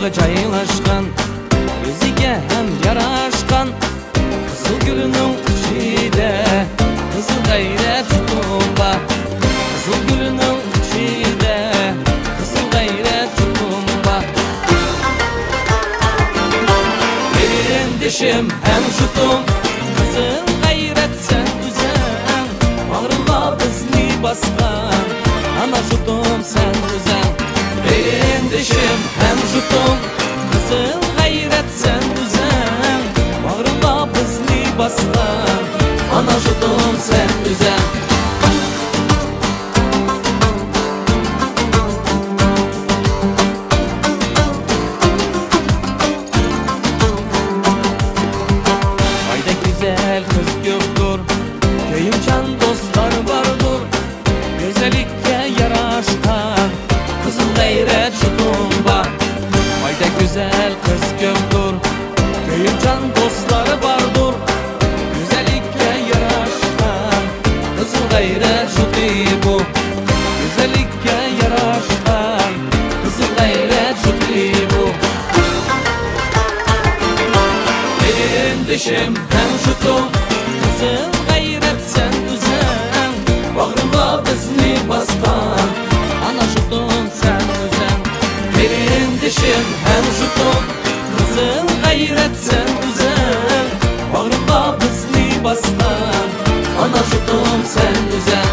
Koyunga jaylaşkan, özüge hem yaraşkan Kızıl gülünün içinde kızıl gayret tutumba. Kızıl gülünün içinde kızıl gayret tutumba. Benim dişim hem şutum, kızıl gayret sen düzen. Bağrıma bizni baskan, ana şutum sen düzen. Benim dişim hem şutum, kızıl gayret sen düzen. Bağrıma bizni baskan, ana şutum sen düzen. Hayda güzel kız göktür, köyümcan dostlar vardır. Güzellikle yaraşkan kızıl gayret şutumba. Hayda güzel kız göktür, köyümcan dostlar vardır. Güzellikle yaraşkan kızıl gayret şutubu. Güzellikle yaraşkan kızıl gayret şutubu. Benim dişim hem şutum, kızıl gayret sen düzen. Bağrıma bizni baskan, ana şutum sen düzen. Benim dişim hem şutum, kızıl gayret sen düzen. Bağrıma bizni baskan, ana şutum sen düzen.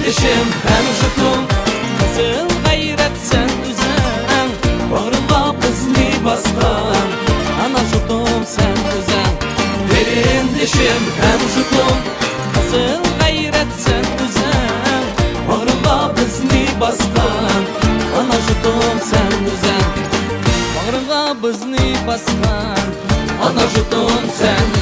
Dişim hem şutum, kızıl gayret sen düzen. Bağrıma bizni baskan, ana şutum sen düzen. Benim dişim hem şutum, kızıl gayret sen düzen. Bağrıma bizni baskan, ana şutum sen düzen. Bağrıma bizni baskan, ana şutum sen düzen.